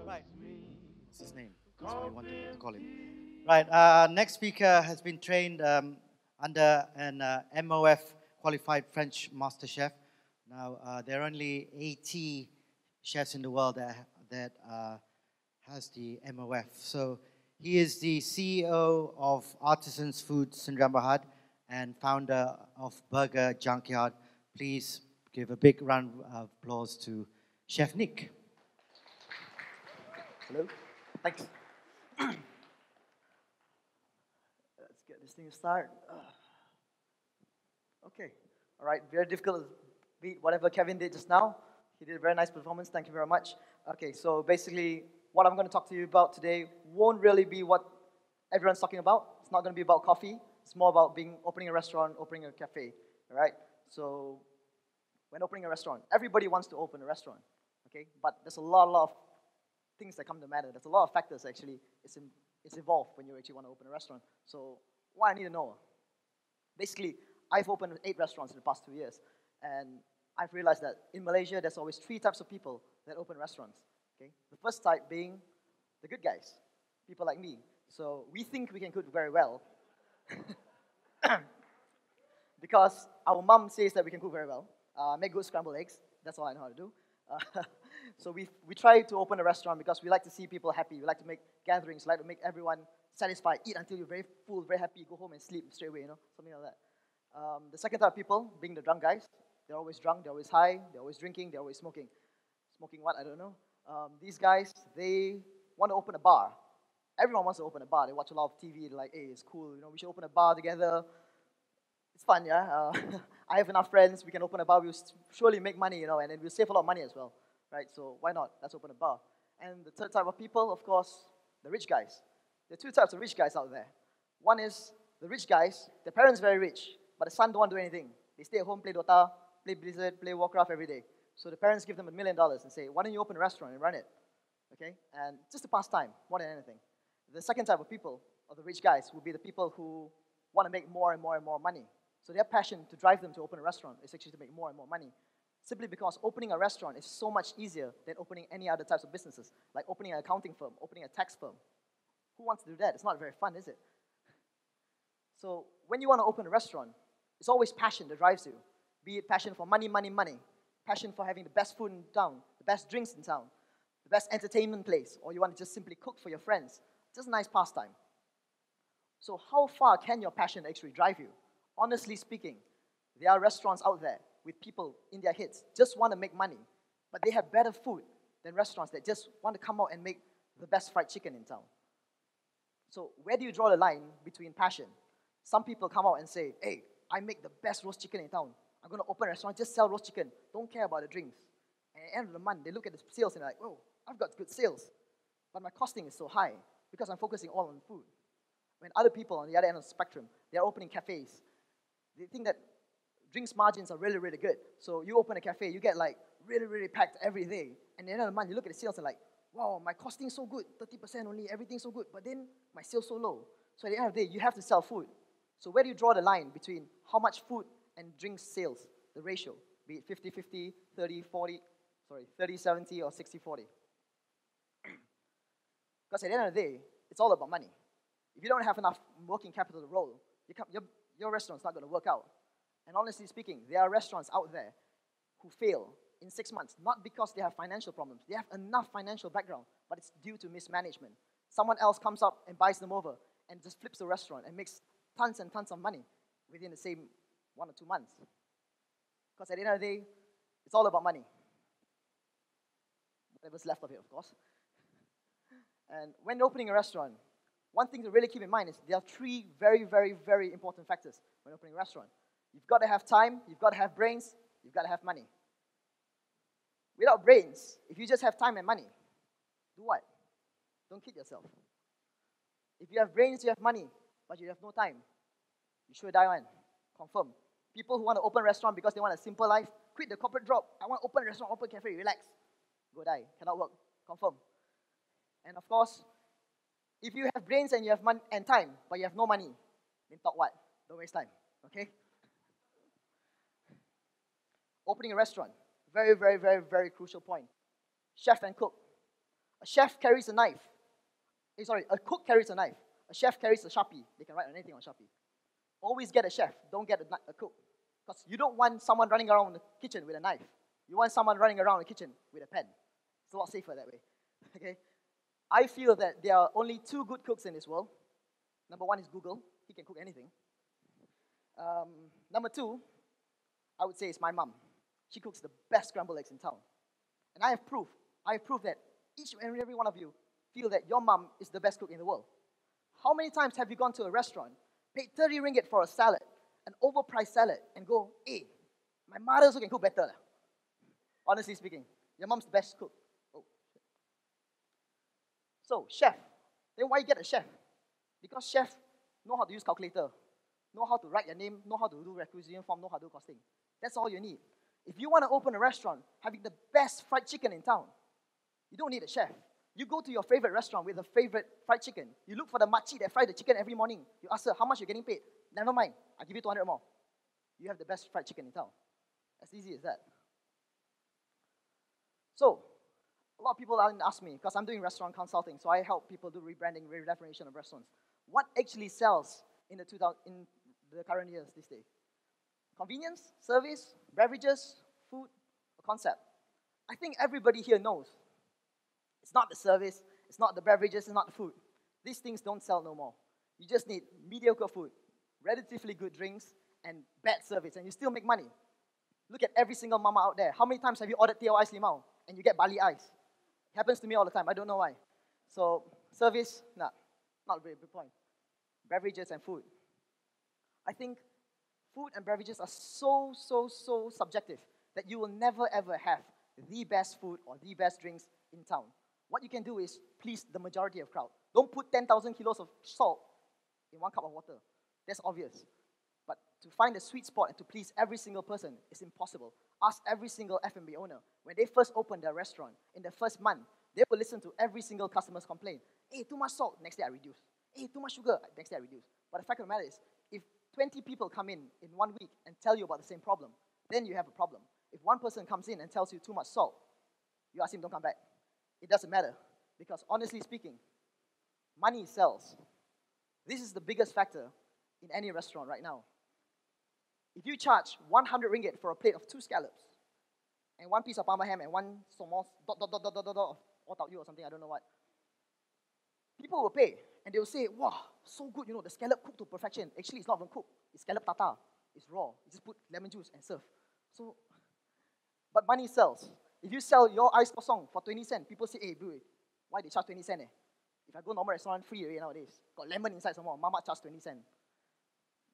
Right. What's his name? That's what you want to call him. Right. Next speaker has been trained under an MOF qualified French master chef. Now, there are only 80 chefs in the world that has the MOF. So he is the CEO of Artisan's Foods, Sindram Bahad, and founder of Burger Junkyard. Please give a big round of applause to Chef Nick. Hello. Thanks. Let's get this thing started. Okay. All right. Very difficult to beat whatever Kevin did just now. He did a very nice performance. Thank you very much. Okay. So basically, what I'm going to talk to you about today won't really be what everyone's talking about. It's not going to be about coffee. It's more about opening a restaurant, opening a cafe. All right. So when opening a restaurant, everybody wants to open a restaurant. Okay. But there's a lot of things that come to matter. There's a lot of factors actually. It's involved when you actually want to open a restaurant. So what I need to know, basically, I've opened 8 restaurants in the past 2 years, and I've realized that in Malaysia, there's always 3 types of people that open restaurants. Okay, the first type being the good guys, people like me. So we think we can cook very well because our mom says that we can cook very well. Make good scrambled eggs. That's all I know how to do. So we try to open a restaurant because we like to see people happy. We like to make gatherings. We like to make everyone satisfied. Eat until you're very full, very happy. Go home and sleep straight away, something like that. The second type of people, being the drunk guys. They're always drunk. They're always high. They're always drinking. They're always smoking. Smoking what? I don't know. These guys, they want to open a bar. Everyone wants to open a bar. They watch a lot of TV. They're like, hey, it's cool. We should open a bar together. It's fun, yeah. I have enough friends. We can open a bar. We'll surely make money, and then we'll save a lot of money as well. Right, so why not? Let's open a bar. And the third type of people, of course, the rich guys. There are 2 types of rich guys out there. One is the rich guys, their parents very rich, but the son don't want to do anything. They stay at home, play Dota, play Blizzard, play Warcraft every day. So the parents give them $1 million and say, why don't you open a restaurant and run it? Okay, and just to pass time, more than anything. The second type of people, or the rich guys, will be the people who want to make more and more and more money. So their passion to drive them to open a restaurant is actually to make more and more money. Simply because opening a restaurant is so much easier than opening any other types of businesses, like opening an accounting firm, opening a tax firm. Who wants to do that? It's not very fun, is it? So when you want to open a restaurant, it's always passion that drives you. Be it passion for money, money, money. Passion for having the best food in town, the best drinks in town, the best entertainment place, or you want to just simply cook for your friends. Just a nice pastime. So how far can your passion actually drive you? Honestly speaking, there are restaurants out there with people in their heads just want to make money, but they have better food than restaurants that just want to come out and make the best fried chicken in town. So where do you draw the line between passion? Some people come out and say, hey, I make the best roast chicken in town. I'm going to open a restaurant, just sell roast chicken. Don't care about the drinks. And at the end of the month, they look at the sales and they're like, oh, I've got good sales, but my costing is so high because I'm focusing all on food. When other people on the other end of the spectrum, they're opening cafes. They think that drinks margins are really, really good. So you open a cafe, you get like really, really packed every day. And at the end of the month, you look at the sales and like, wow, my costing so good, 30% only, everything's so good. But then my sales so low. So at the end of the day, you have to sell food. So where do you draw the line between how much food and drinks sales, the ratio? Be it 50-50, 30-40, 30-70 or 60-40. Because at the end of the day, it's all about money. If you don't have enough working capital to roll, your restaurant's not going to work out. And honestly speaking, there are restaurants out there who fail in 6 months, not because they have financial problems. They have enough financial background, but it's due to mismanagement. Someone else comes up and buys them over and just flips the restaurant and makes tons and tons of money within the same 1 or 2 months. Because at the end of the day, it's all about money. Whatever's left of it, of course. And when opening a restaurant, one thing to really keep in mind is there are 3 very, very, very important factors when opening a restaurant. You've got to have time, you've got to have brains, you've got to have money. Without brains, if you just have time and money, do what? Don't kid yourself. If you have brains, you have money, but you have no time, you sure die one. Confirm. People who want to open a restaurant because they want a simple life, quit the corporate job. I want to open a restaurant, open a cafe, relax. Go die. Cannot work. Confirm. And of course, if you have brains and you have money and time, but you have no money, then talk what? Don't waste time. Okay? Opening a restaurant. Very, very, very, very crucial point. chef and cook. A chef carries a knife. A cook carries a knife. A chef carries a Sharpie. They can write on anything on Sharpie. Always get a chef. Don't get a cook. Because you don't want someone running around the kitchen with a knife. You want someone running around the kitchen with a pen. It's a lot safer that way. Okay? I feel that there are only two good cooks in this world. Number one is Google. He can cook anything. Number two, I would say, is my mom. She cooks the best scrambled eggs in town. And I have proof that each and every one of you feel that your mom is the best cook in the world. How many times have you gone to a restaurant, paid 30 ringgit for a salad, an overpriced salad, and go, hey, my mother also can cook better. Honestly speaking, your mom's the best cook. Oh, shit. So, chef. Then why get a chef? Because chef know how to use calculator, know how to write your name, know how to do requisition form, know how to do costing. That's all you need. If you want to open a restaurant having the best fried chicken in town, you don't need a chef. You go to your favorite restaurant with a favorite fried chicken. You look for the makcik that fried the chicken every morning. You ask her, how much you're getting paid? Never mind. I'll give you 200 more. You have the best fried chicken in town. As easy as that. So, a lot of people ask me, because I'm doing restaurant consulting, so I help people do rebranding, redefinition of restaurants. What actually sells in the current years this day? Convenience, service, beverages, food, a concept. I think everybody here knows. It's not the service, it's not the beverages, it's not the food. These things don't sell no more. You just need mediocre food, relatively good drinks, and bad service, and you still make money. Look at every single mama out there. How many times have you ordered teh ice limau and you get barley ice? It happens to me all the time. I don't know why. So, service, not a very big point. Beverages and food. I think food and beverages are so subjective that you will never ever have the best food or the best drinks in town. What you can do is please the majority of crowd. Don't put 10,000 kilos of salt in 1 cup of water. That's obvious. But to find a sweet spot and to please every single person is impossible. Ask every single F&B owner. When they first open their restaurant, in the first month, they will listen to every single customer's complaint. Hey, too much salt. Next day I reduce. Hey, too much sugar. Next day I reduce. But the fact of the matter is, if 20 people come in 1 week and tell you about the same problem, then you have a problem. If one person comes in and tells you too much salt, you ask him, don't come back. It doesn't matter. Because honestly speaking, money sells. This is the biggest factor in any restaurant right now. If you charge 100 ringgit for a plate of 2 scallops, and 1 piece of parma ham and 1 small of you or something, I don't know what, people will pay, and they will say, wow, so good, the scallop cooked to perfection. Actually, it's not even cooked. It's scallop tartar. It's raw. You just put lemon juice and serve. So, but money sells. If you sell your ice kosong for 20 cents, people say, hey, bro, why they charge 20 cents? If I go normal restaurant, free already nowadays. Got lemon inside some more. Mama charge 20 cents.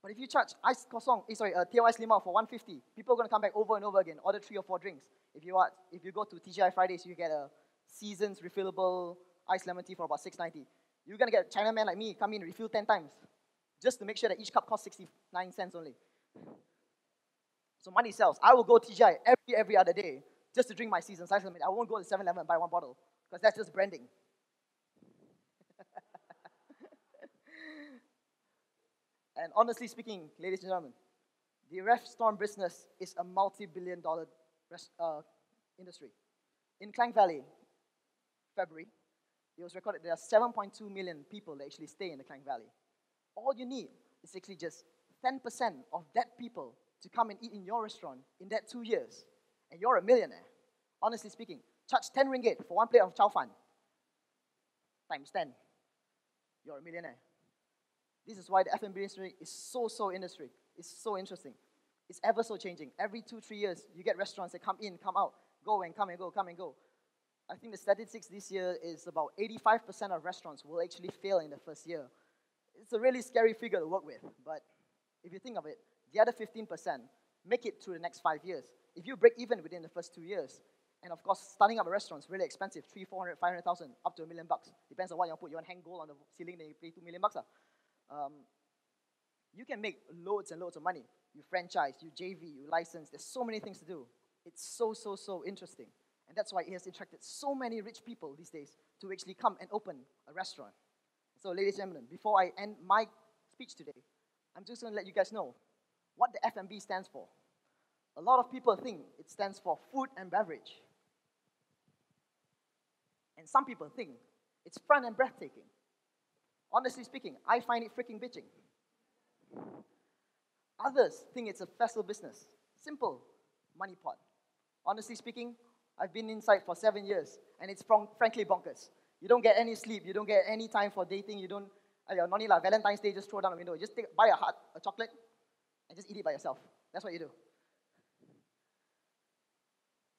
But if you charge ice kosong, teh ice limau for 150, people are going to come back over and over again, order 3 or 4 drinks. If you go to TGI Fridays, you get a Seasons refillable iced lemon tea for about 6.90. You're going to get a Chinaman like me come in and refill 10 times, just to make sure that each cup costs 69 cents only. So money sells. I will go TGI every other day just to drink my Seasons iced lemon tea. I won't go to 7-Eleven and buy 1 bottle, because that's just branding. And honestly speaking, ladies and gentlemen, the restaurant business is a multi-billion-dollar industry. In Klang Valley, February, it was recorded there are 7.2 million people that actually stay in the Klang Valley. All you need is actually just 10% of that people to come and eat in your restaurant in that 2 years, and you're a millionaire. Honestly speaking, charge 10 ringgit for 1 plate of chow fan. Times 10. You're a millionaire. This is why the F&B industry is so industry. It's so interesting. It's ever so changing. Every 2-3 years, you get restaurants that come in, come out, go and come and go, come and go. I think the statistics this year is about 85% of restaurants will actually fail in the first year. It's a really scary figure to work with, but if you think of it, the other 15% make it through the next 5 years. If you break even within the first 2 years, and of course, starting up a restaurant is really expensive, 300, 400, 500,000, up to $1 million. Depends on what you want to put. You want to hang gold on the ceiling, then you pay $2 million. You can make loads and loads of money. You franchise, you JV, you license. There's so many things to do. It's so interesting. And that's why it has attracted so many rich people these days to actually come and open a restaurant. So, ladies and gentlemen, before I end my speech today, I'm just going to let you guys know what the F&B stands for. A lot of people think it stands for food and beverage. And some people think it's fun and breathtaking. Honestly speaking, I find it freaking bitching. Others think it's a facile business. Simple, money pot. Honestly speaking, I've been inside for 7 years, and it's frankly bonkers. You don't get any sleep, you don't get any time for dating, you don't, not only like Valentine's Day, just throw down the window. You just buy a chocolate, and just eat it by yourself. That's what you do.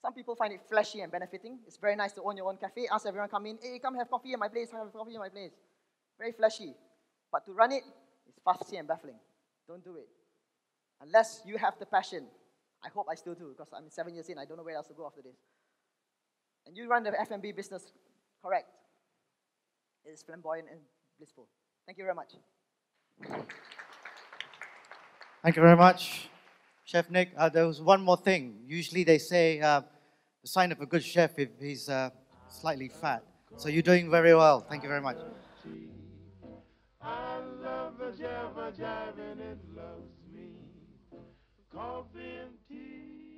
Some people find it flashy and benefiting. It's very nice to own your own cafe. Ask everyone come in, hey, come have coffee at my place, have coffee at my place. Very flashy. But to run it, it's fussy and baffling. Don't do it. Unless you have the passion. I hope I still do, because I'm 7 years in. I don't know where else to go after this. And you run the F&B business correct. It is flamboyant and blissful. Thank you very much. Thank you very much, Chef Nick. There was one more thing. Usually they say the sign of a good chef if he's slightly fat. So you're doing very well. Thank you very much. I love the Java jive and it loves me. Coffee and tea.